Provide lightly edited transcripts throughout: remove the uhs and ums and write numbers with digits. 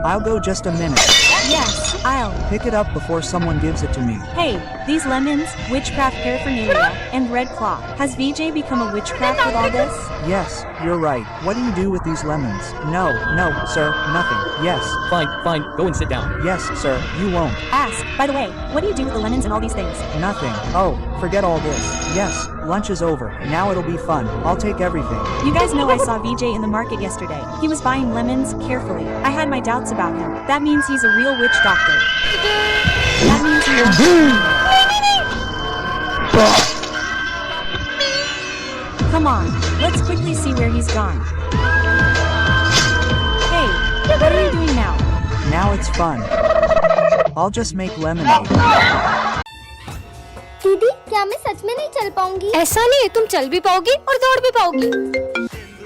I'll go just a minute. Yes, I'll. Pick it up before someone gives it to me. Hey, these lemons, witchcraft paraphernalia, and red claw. Has VJ become a witchcraft with all this? Yes, you're right. What do you do with these lemons? No, sir, nothing. Yes. Fine, go and sit down. Yes, sir, you won't. Ask, by the way, what do you do with the lemons and all these things? Nothing. Oh, forget all this. Yes, lunch is over. Now it'll be fun. I'll take everything. You guys know I saw VJ in the market yesterday. He was buying lemons carefully. I had my doubts about him. That means he's a real witch doctor. That means he won't. Come on, let's quickly see where he's gone. Hey, what are you doing now? Now it's fun. I'll just make lemonade. दीदी, क्या मैं सच में नहीं चल पाऊंगी? ऐसा नहीं है, तुम चल भी पाओगी और दौड़ भी पाओगी।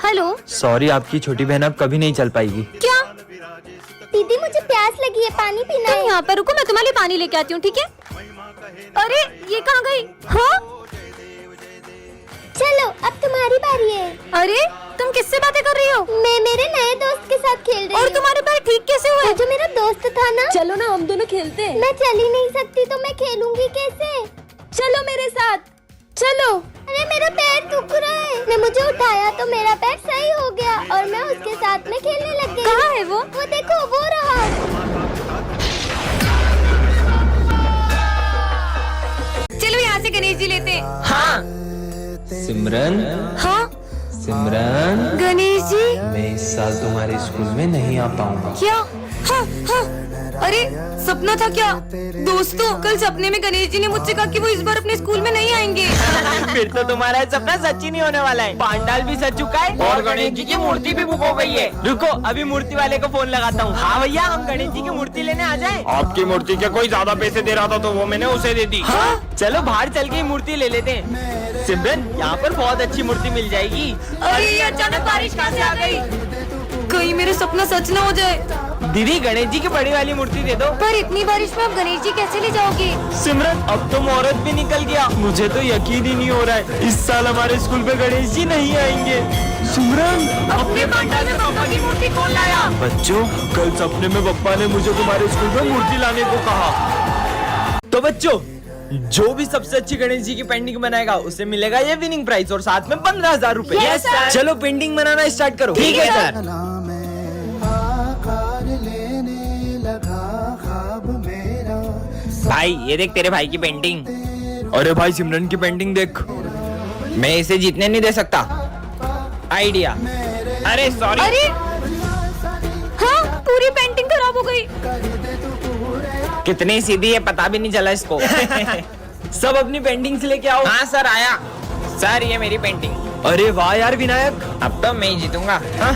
हेलो। सॉरी, आपकी छोटी बहन अब कभी नहीं चल पाएगी। क्या? दीदी, मुझे प्यास लगी है, पानी पीना है। तुम यहाँ पर रुको, मैं तुम्हारे लिए पानी लेके आती हूँ, ठीक है? अरे, ये कहाँ गई? हाँ? चलो, अब तुम्हारी बारी है। अरे, तुम किससे बातें कर रही हो? मैं मेरे नए दोस्त के साथ खेल रही हूँ। और तुम्हारे पैर ठीक कैसे हुए? जो मेरा दोस्त था ना। चलो ना, हम दोनों खेलते हैं। मैं चल ही नहीं सकती तो मैं खेलूंगी कैसे? चलो मेरे साथ, चलो। अरे मेरा पैर दुख रहा है। ने मुझे उठाया तो मेरा पैर सही हो गया और मैं उसके साथ में खेलने लग गई। कहाँ है वो? वो देखो, वो रहा। चलो यहाँ से गणेश जी लेते। हाँ। सिमरन। हाँ? सिमरन। गणेश जी। मैं इस साल तुम्हारे स्कूल में नहीं आ पाऊंगा। क्या? हाँ। अरे, सपना था क्या? दोस्तों, कल सपने में गणेश जी ने मुझसे कहा कि वो इस बार अपने स्कूल में नहीं आएंगे। फिर तो तुम्हारा सपना सच ही नहीं होने वाला है। पांडाल भी सज चुका है और गणेश जी की मूर्ति भी बुक हो गई है। रुको, अभी मूर्ति वाले को फोन लगाता हूँ। हाँ भैया, हम गणेश जी की मूर्ति लेने आ जाएं। आपकी मूर्ति के कोई ज्यादा पैसे दे रहा था तो वो मैंने उसे दे दी। हाँ? चलो बाहर चल के मूर्ति ले लेते हैं। सिमरन, यहाँ पर बहुत अच्छी मूर्ति मिल जाएगी। अरे, ये अचानक बारिश कहाँ से आ गई? कहीं मेरा सपना सच न हो जाए। दीदी, गणेश जी की बड़ी वाली मूर्ति दे दो। पर इतनी बारिश में आप गणेश जी कैसे ले जाओगे? सिमरन, अब तो मुहूर्त भी निकल गया। मुझे तो यकीन ही नहीं हो रहा है, इस साल हमारे स्कूल पे गणेश जी नहीं आएंगे। सिमरन, अपने पंडाल में पापा की मूर्ति कौन लाया? बच्चों, कल सपने में पप्पा ने मुझे तुम्हारे स्कूल में मूर्ति लाने को कहा। तो बच्चों, जो भी सबसे अच्छी गणेश जी की पेंटिंग बनाएगा उसे मिलेगा ये विनिंग प्राइज और साथ में 15,000 रूपए। Yes, sir. चलो पेंटिंग बनाना स्टार्ट करो। ठीक है सर। भाई, ये देख तेरे भाई की पेंटिंग। अरे भाई, सिमरन की पेंटिंग देख। मैं इसे जीतने नहीं दे सकता। आइडिया। अरे सॉरी। अरे, हाँ, पूरी पेंटिंग खराब हो गई। कितनी सीधी है, पता भी नहीं चला इसको। सब अपनी पेंटिंग्स लेके आओ। हाँ सर, आया। सर, ये मेरी पेंटिंग। अरे वाह यार विनायक, अब तो मैं ही जीतूंगा। हाँ?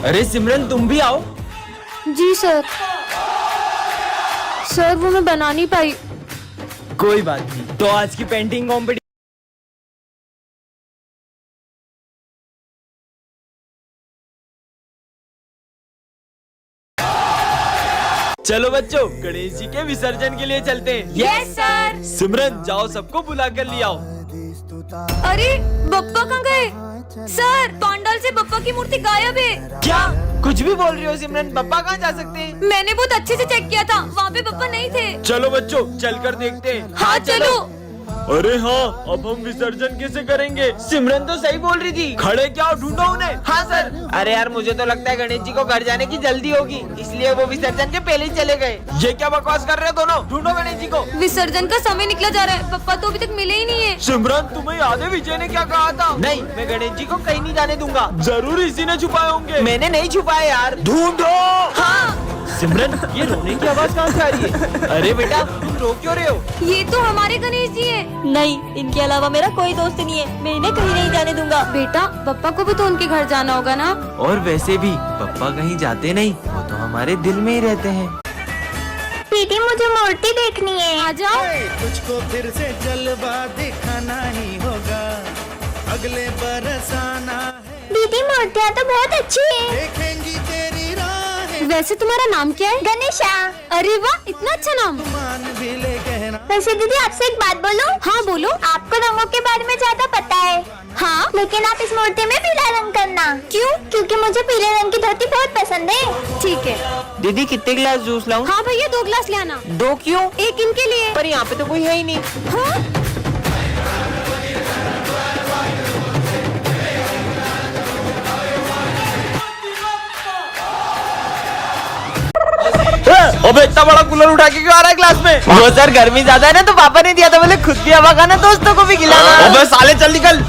अरे सिमरन, तुम भी आओ। जी सर। सर, वो मैं बना नहीं पाई। कोई बात नहीं। तो आज की पेंटिंग कॉम्पिटिशन। चलो बच्चों, गणेश जी के विसर्जन के लिए चलते हैं। Yes sir. सिमरन, जाओ सबको बुला कर ले आओ। अरे, बप्पा कहाँ गए? सर, पंडाल से बप्पा की मूर्ति गायब है। क्या कुछ भी बोल रही हो सिमरन? पप्पा कहाँ जा सकते हैं? मैंने बहुत अच्छे से चेक किया था, वहाँ पे बप्पा नहीं थे। चलो बच्चों, चलकर देखते हैं। हाँ चलो। अरे हाँ, अब हम विसर्जन कैसे करेंगे? सिमरन तो सही बोल रही थी। खड़े क्या हो, ढूंढो उन्हें। हाँ सर। अरे यार, मुझे तो लगता है गणेश जी को घर जाने की जल्दी होगी, इसलिए वो विसर्जन के पहले ही चले गए। ये क्या बकवास कर रहे हो दोनों? ढूंढो गणेश जी को। विसर्जन का समय निकला जा रहा है, पप्पा तो अभी तक मिले ही नहीं है। सिमरन, तुम्हें याद है विजय ने क्या कहा था? नहीं, मैं गणेश जी को कहीं नहीं जाने दूंगा। जरूर इसी ने छुपाए होंगे। मैंने नहीं छुपाए यार। ढूंढो। हाँ। सिमरन, ये रोने की आवाज कहाँ से आ रही है? अरे बेटा, तुम रो क्यों रहे हो? ये तो हमारे गणेश जी है। नहीं, इनके अलावा मेरा कोई दोस्त नहीं है। मैं इन्हें कहीं नहीं जाने दूंगा। बेटा, पप्पा को भी तो उनके घर जाना होगा ना। और वैसे भी पापा कहीं जाते नहीं, वो तो हमारे दिल में ही रहते हैं। दीदी, मुझे मूर्ति देखनी है। आ जाओ। तुझको फिर से जलवा दिखाना ही होगा, अगले बरस आना है। दीदी, मूर्तियाँ तो बहुत अच्छी है। देखेंगी तेरी राहें। वैसे तुम्हारा नाम क्या है? गणेशा। अरे वाह, इतना अच्छा नाम। मान भी ले कहना। वैसे दीदी, आपसे एक बात बोलूं? हाँ बोलो। आपको रंगों के बारे में ज्यादा पता है। हाँ, लेकिन आप इस मूर्ति में पीला रंग करना। क्यों? क्योंकि मुझे पीले रंग की धोती बहुत पसंद है। ठीक है। दीदी कितने गिलास जूस लाऊं? हाँ भैया 2 गिलास ले आना। 2 क्यों? एक इनके लिए। पर यहाँ पे तो कोई है ही नहीं। हाँ? अबे इतना बड़ा कूलर उठा के क्यों आ रहा है क्लास में? वो सर गर्मी ज्यादा है ना तो पापा ने दिया था, बोले खुद भी हवा खाना दोस्तों को भी खिलाना। अबे साले चल निकल।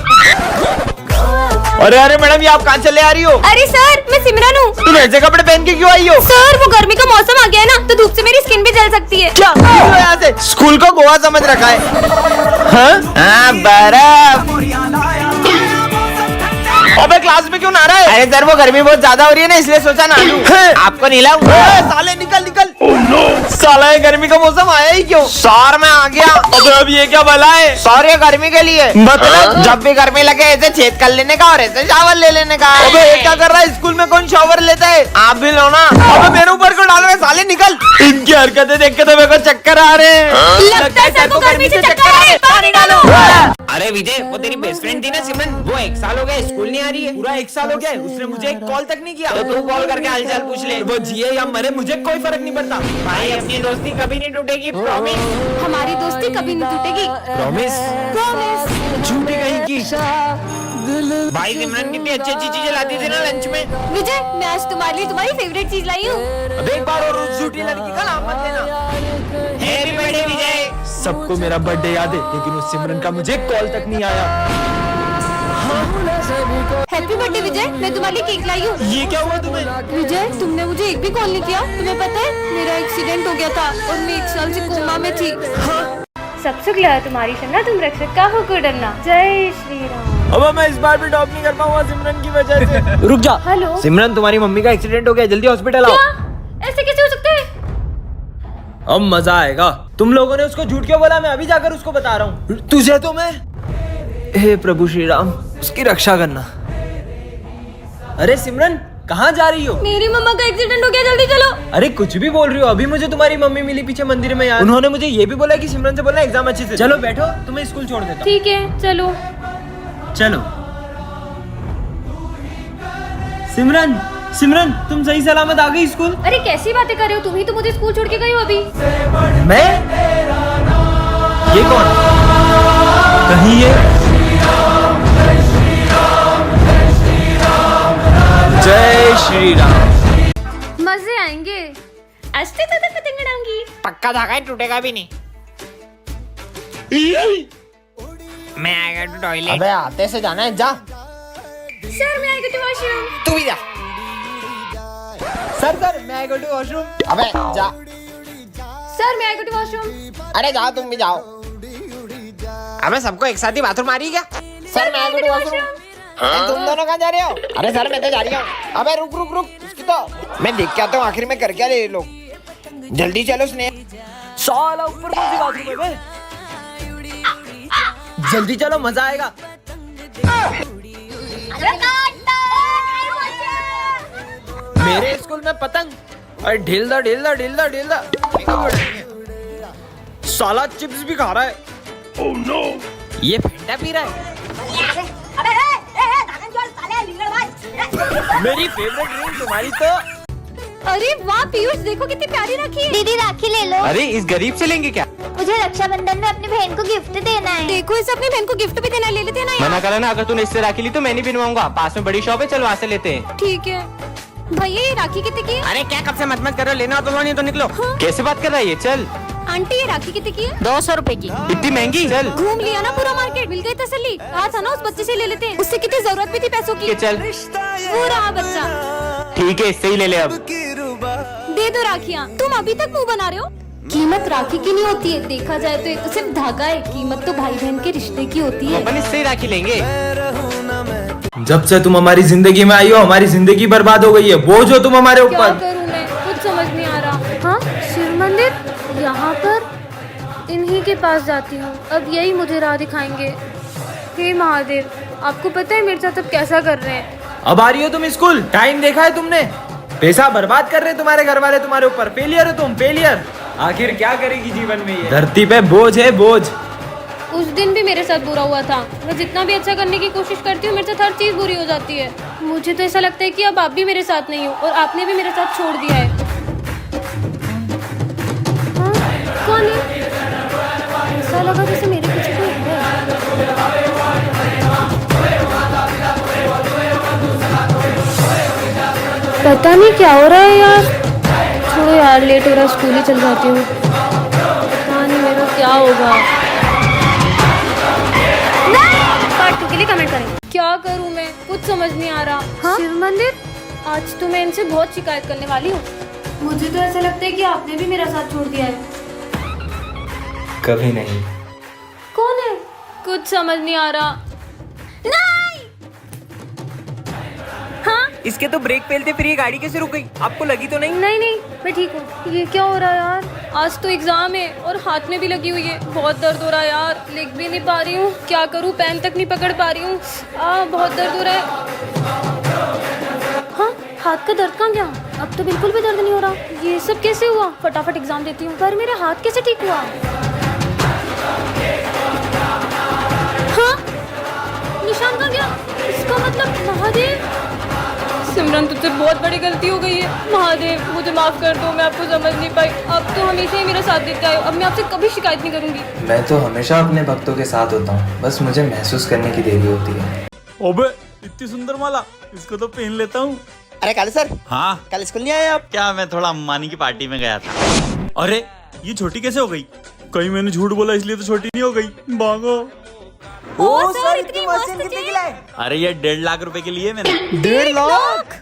अरे अरे मैडम, ये आप कहाँ चले आ रही हो? अरे सर, मैं सिमरन हूँ। तुम ऐसे कपड़े पहन के क्यों आई हो? सर वो गर्मी का मौसम आ गया है ना, तो धूप से मेरी स्किन भी जल सकती है। क्या यहाँ से स्कूल को गोवा समझ रखा है? हाँ बर्फ। अबे क्लास में क्यों नहा रहा है? अरे सर वो गर्मी बहुत ज्यादा हो रही है ना, इसलिए सोचा ना लूं। आपको नहीं लाऊं? साले निकल निकल। साला ये गर्मी का मौसम आया ही क्यों? सर मैं आ गया। अबे अब ये क्या भला है? सर ये गर्मी के लिए, मतलब जब भी गर्मी लगे ऐसे छेद कर लेने का और ऐसे शावर ले लेने का। अबे ये क्या कर रहा है? स्कूल में कौन शावर लेता है? आप भी लो ना। अबे मेरे ऊपर क्यों डाल रहे? साले निकल। इनकी हरकतें देख के तो मेरे को चक्कर आ रहे हैं। लगता है सर को गर्मी से चक्कर आ रहे हैं, पानी डालो। अरे विजय, वो तेरी बेस्ट फ्रेंड थी ना सिमरन, वो 1 साल हो गया स्कूल नहीं आ रही है। पूरा 1 साल हो गया है, उसने मुझे एक कॉल तक नहीं किया। तो तू कॉल करके हालचाल पूछ ले। वो जिए या मरे मुझे कोई फर्क नहीं पड़ता। भाई अपनी दोस्ती कभी नहीं टूटेगी, प्रॉमिस। हमारी दोस्ती कभी नहीं टूटेगी। प्रॉमिस? प्रॉमिस। झूठी कहीं की। भाई सिमरन कितनी अच्छी अच्छी चीजें लाती थी ना लंच में। विजय, मैं आज तुम्हारे लिए तुम्हारी फेवरेट चीज लाई हूँ। अब एक बार और उस झूठी लड़की का नाम मत लेना। हैप्पी बर्थडे विजय। सबको मेरा बर्थडे याद है, लेकिन उस सिमरन का मुझे कॉल तक नहीं आया। हैप्पी बर्थडे विजय, मैं तुम्हारे लिए केक लाई हूँ। ये क्या हुआ तुम्हें? विजय, तुमने मुझे एक भी कॉल नहीं किया। तुम्हें पता है मेरा एक्सीडेंट हो गया था और मैं 1 साल से कोमा में थी। सब सुख लगा तुम्हारी शन्ना, तुम रक्षक का हो को डरना। जय श्री राम। अब मैं इस बार भी टॉप नहीं कर पाऊंगा सिमरन की वजह से। रुक जा। हेलो सिमरन, तुम्हारी मम्मी का एक्सीडेंट हो गया, जल्दी हॉस्पिटल आओ। ऐसे कैसे हो सकता है? अब मजा आएगा। तुम लोगों ने उसको झूठ क्यों बोला? मैं अभी जाकर उसको बता रहा हूँ। तुझे तो मैं, हे प्रभु श्री राम, उसकी रक्षा करना। अरे सिमरन, कहाँ जा रही हो? मेरी मम्मा का एक्सीडेंट हो गया, जल्दी चलो। अरे कुछ भी बोल रही हो? अभी मुझे तुम्हारी मम्मी मिली पीछे मंदिर में यार। उन्होंने मुझे ये भी बोला कि सिमरन से बोलना एग्जाम अच्छे से। चलो बैठो, तुम्हें स्कूल छोड़ देता हूँ। ठीक है चलो। चलो। सिमरन, सिमरन, तुम सही सलामत आ गई स्कूल? अरे कैसी बातें कर रहे हो? तुम ही तो मुझे स्कूल छोड़ के गई हो अभी। मैं? ये कौन? कहीं ये जय श्री राम। मजे आएंगे। आस्ते तो पतंग उड़ाऊंगी। पक्का धागा है, टूटेगा भी नहीं। मैं आएगा टू टॉयलेट। अबे आते से जाना है, जा। सर मैं आई गो टू वॉशरूम। तू भी जा। सर मैं आई गो टू वॉशरूम। अबे जा। सर मैं आई गो टू वॉशरूम। अरे जाओ, तुम भी जाओ। अबे सबको एक साथ ही बाथरूम आ रही क्या? सर मैं आई गो टू वॉशरूम। तुम दोनों कहाँ जा रहे हो? अरे सर मैं तो जा रही हूँ। अबे रुक रुक रुक, उसकी तो मैं देख के आता हूँ आखिर में कर क्या रहे ये लोग। जल्दी चलो स्नेह। साला ऊपर कौन सी बाथरूम है बे? जल्दी चलो, मजा आएगा। मेरे स्कूल में पतंग और ढील दा ढील दा ढील दा ढील दा। साला चिप्स भी खा रहा है। Oh no! ये फेंटा पी रहा है। मेरी फेवरेट ड्रिंक तुम्हारी तो। अरे वाह पीयूष, देखो कितनी प्यारी राखी है। दीदी राखी ले लो। अरे इस गरीब से लेंगे क्या? मुझे रक्षाबंधन में अपनी बहन को गिफ्ट देना है। देखो इसे अपनी बहन को गिफ्ट भी देना है, ले लेते हैं ना यार। मना करा ना, अगर तूने इससे राखी ली तो मैं नहीं बनवाऊंगा। पास में बड़ी शॉप है, चल वहाँ से लेते हैं। ठीक है भैया, ये राखी कितने की है? अरे क्या कब से मत करो, लेना तो लो, नहीं तो निकलो। कैसे बात कर रहा है ये? चल। आंटी ये राखी कितने की है? 200 रुपए की। इतनी महंगी? चल घूम लिया ना पूरा मार्केट, मिल गई तसल्ली। कहा था ना उस बच्चे से ले लेते हैं, उससे कितनी जरूरत भी थी पैसों की। चल वो रहा बच्चा। ठीक है, इससे ही ले ले। अब दे दो राखियाँ। तुम अभी तक मुंह बना रहे हो। कीमत राखी की नहीं होती है, देखा जाए तो ये तो सिर्फ धागा है। कीमत तो भाई बहन के रिश्ते की होती है। अपन इससे ही राखी लेंगे। जब से तुम हमारी जिंदगी में आई हो, हमारी जिंदगी बर्बाद हो गई है। बोझ हो तुम हमारे क्या ऊपर। करूं मैं, कुछ समझ नहीं आ रहा। हाँ शिव मंदिर, यहाँ पर इन्हीं के पास जाती हूँ। अब यही मुझे राह दिखाएंगे। हे महादेव, आपको पता है मेरे साथ अब कैसा कर रहे हैं। अब आ रही हो तुम स्कूल? टाइम देखा है तुमने? पैसा बर्बाद कर रहे तुम्हारे घर वाले तुम्हारे ऊपर। फेलियर हो तुम, फेलियर। आखिर क्या करेगी जीवन में ये? धरती पे बोझ है, बोझ। उस दिन भी मेरे साथ बुरा हुआ था। मैं जितना भी अच्छा करने की कोशिश करती हूँ, मेरे साथ हर चीज बुरी हो जाती है। मुझे तो ऐसा लगता है कि अब आप भी मेरे साथ नहीं हो और आपने भी मेरा साथ छोड़ दिया है। पता नहीं क्या हो रहा है यार। छोड़ो यार, लेट हो रहा है, स्कूल ही चल जाती हूँ। पता नहीं मेरा क्या होगा। पार्ट 2 के लिए कमेंट करें। क्या करूँ मैं, कुछ समझ नहीं आ रहा। हाँ? शिव मंदिर, आज तो मैं इनसे बहुत शिकायत करने वाली हूँ। मुझे तो ऐसा लगता है कि आपने भी मेरा साथ छोड़ दिया है। कभी नहीं। कौन है? कुछ समझ नहीं आ रहा। नहीं! हाँ? इसके तो ब्रेक फेलते फिर ये गाड़ी कैसे रुक गई? आपको लगी तो नहीं? नहीं नहीं, मैं ठीक हूँ। ये क्या हो रहा है यार? आज तो एग्जाम है और हाथ में भी लगी हुई है। बहुत दर्द हो रहा है यार, लिख भी नहीं पा रही हूँ। क्या करूँ, पेन तक नहीं पकड़ पा रही हूँ। बहुत दर्द हो रहा है। हाँ, हाथ का दर्द कहाँ गया? अब तो बिल्कुल भी दर्द नहीं हो रहा। ये सब कैसे हुआ? फटाफट एग्जाम देती हूँ। पर मेरा हाथ कैसे ठीक हुआ? हाँ, निशान कहाँ गया? इसका मतलब महादेव। सिमरन, तुझसे बहुत बड़ी गलती हो गई है। महादेव, मुझे माफ कर दो, मैं आपको समझ नहीं पाई। आप तो हमेशा ही मेरा साथ देते आए हो। अब मैं आपसे कभी शिकायत नहीं करूंगी। मैं तो हमेशा अपने भक्तों के साथ होता हूँ, बस मुझे महसूस करने की देरी होती है। ओबे, इतनी सुंदर माला, इसको तो पहन लेता हूँ। अरे काले सर, हाँ, कल स्कूल नहीं आए आप? क्या मैं थोड़ा अम्बानी की पार्टी में गया था। अरे ये छोटी कैसे हो गई? कहीं मैंने झूठ बोला इसलिए तो छोटी नहीं हो गई। भागो। ओ सर, इतनी मशीन कितने की लाए? अरे ये 1.5 लाख रुपए की लिए मैंने। 1.5 लाख?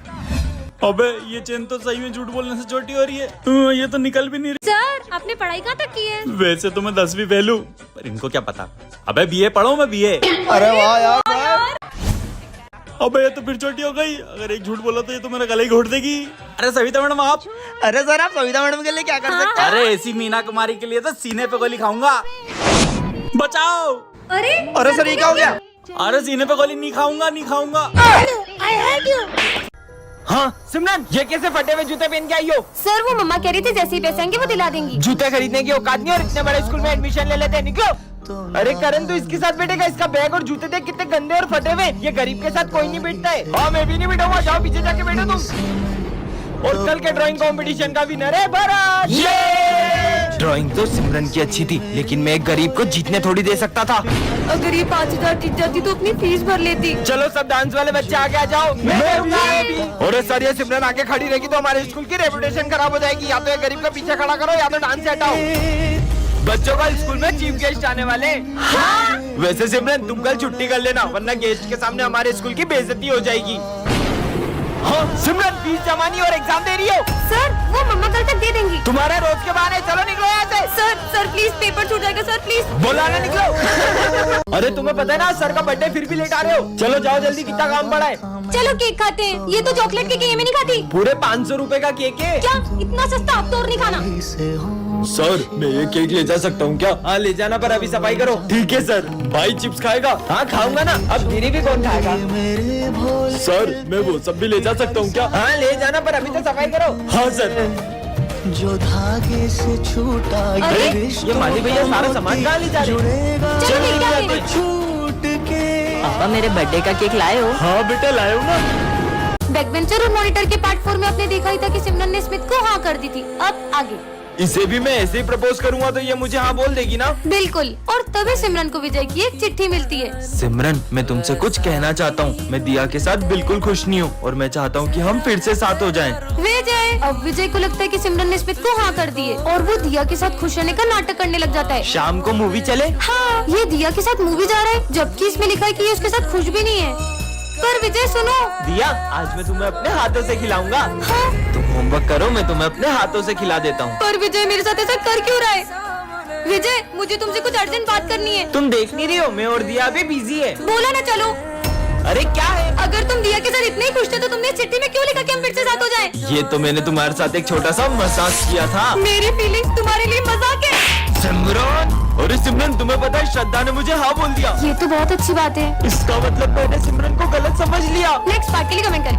अबे ये चेन तो सही में झूठ बोलने से छोटी हो रही है। ये तो निकल भी नहीं रही। सर, आपने पढ़ाई कहाँ तक की है? वैसे तो मैं 10वीं फेल हूँ, पर इनको क्या पता। अबे बीए पढ़ो, मैं बीए। अरे वाह यार। अबे ये तो फिर छोटी हो गई। अगर एक झूठ बोला तो ये तो मेरा गला ही घोट देगी। अरे सविता मैडम आप। अरे सर, आप सविता मैडम के लिए क्या कर सकते हैं? अरे ऐसी मीना कुमारी के लिए तो सीने पे गोली खाऊंगा। बचाओ। अरे सर, ये क्या हो गया? अरे सीने पे गोली नहीं खाऊंगा, नहीं खाऊंगा। हाँ सिमरन, ये कैसे फटे हुए जूते पहन के आई हो? सर, वो मम्मा कह रही थी जैसे ही पैसे आएंगे वो दिला देंगी। जूते खरीदने की औकात नहीं और इतने बड़े स्कूल में एडमिशन ले लेते हैं, निकलो। अरे करण, तू इसके साथ बैठेगा? इसका बैग और जूते देख कितने गंदे और फटे हुए। ये गरीब के साथ कोई नहीं बैठता है। हाँ, मैं भी नहीं बैठूंगा। जाओ पीछे जाके बैठो तुम। और कल के ड्राइंग कंपटीशन का विनर है भरत। ड्राइंग तो सिमरन की अच्छी थी, लेकिन मैं एक गरीब को जीतने थोड़ी दे सकता था। अगर ये 5000 जीत जाती तो अपनी फीस भर लेती। चलो सब डांस वाले बच्चे आगे आ जाओ। मैं भी। और सर, ये सिमरन आगे खड़ी रहेगी तो हमारे स्कूल की रेपुटेशन खराब हो जाएगी। या तो एक गरीब का पीछे खड़ा करो या तो डांस से हटाओ। बच्चों का स्कूल में चीफ गेस्ट आने वाले। हाँ? वैसे सिमरन, तुम कल छुट्टी कर लेना, वरना गेस्ट के सामने हमारे स्कूल की बेइज्जती हो जाएगी। हाँ सिमरन, फीस जमा नहीं और एग्जाम दे रही हो? सर, वो मम्मा कल तक दे देंगी। तुम्हारे रोज के बहाने, चलो निकलो यहाँ से। सर प्लीज, पेपर छूट जाएगा सर, प्लीज। बोला ना, निकलो। अरे तुम्हें पता है ना, सर का बर्थडे, फिर भी लेट आ रहे हो। चलो जाओ जल्दी, कितना काम पड़ा है। चलो केक खाते हैं। ये तो चॉकलेट केक है, ये मैं नहीं खाती। पूरे 500 रुपए का केक है। क्या इतना सस्ता? अब तो और नहीं खाना। सर, मैं ये केक ले जा सकता हूँ क्या? हाँ ले जाना, पर अभी सफाई करो। ठीक है सर। भाई चिप्स खाएगा? हाँ खाऊंगा ना। अब गिरी भी कौन खाएगा? सर, मैं वो सब भी ले जा सकता हूँ क्या? हाँ ले जाना, पर अभी तो सफाई करो। हाँ सर। जो धागे से छूटा ये माली भैया सारा सामान कहाँ ले जा रहे हो? चलो केक खाते हैं। छूट के। पापा मेरे बर्थडे का केक लाए हो? हाँ बेटा, लाए हो ना। बैकबेंचर और मॉनिटर के पार्ट 4 में आपने देखा ही था कि सिमरन ने स्मिथ को हाँ कर दी थी। अब आगे। इसे भी मैं ऐसे ही प्रपोज करूंगा तो ये मुझे हाँ बोल देगी ना? बिल्कुल। और तभी सिमरन को विजय की एक चिट्ठी मिलती है। सिमरन, मैं तुमसे कुछ कहना चाहता हूँ। मैं दिया के साथ बिल्कुल खुश नहीं हूँ और मैं चाहता हूँ कि हम फिर से साथ हो जाएं। विजय, अब विजय को लगता है कि सिमरन ने स्मिथ को हाँ कर दी है और वो दिया के साथ खुश रहने का नाटक करने लग जाता है। शाम को मूवी चले? हाँ, ये दिया के साथ मूवी जा रहा है, जबकि इसमें लिखा है कि ये उसके साथ खुश भी नहीं है। पर विजय सुनो। दिया, आज मैं तुम्हें अपने हाथों से खिलाऊंगा। हाँ? तुम होमवर्क करो, मैं तुम्हें अपने हाथों से खिला देता हूँ। पर विजय मेरे साथ ऐसा कर क्यों रहा है? विजय, मुझे तुमसे कुछ अर्जेंट बात करनी है। तुम देख नहीं रही हो, मैं और दिया अभी बिजी है। बोला ना चलो। अरे क्या है? अगर तुम दिया के साथ इतने ही खुश थे तो तुमने इस चिट्ठी में क्यों लिखा कि हम फिर से साथ हो जाएं? ये तो मैंने तुम्हारे साथ एक छोटा सा मजाक किया था। मेरी फीलिंग्स तुम्हारे लिए मजाक है। सिमरन, अरे सिमरन, तुम्हें पता है श्रद्धा ने मुझे हाँ बोल दिया। ये तो बहुत अच्छी बात है। इसका मतलब मैंने सिमरन को गलत समझ लिया। नेक्स्ट पार्ट के लिए कमेंट करें।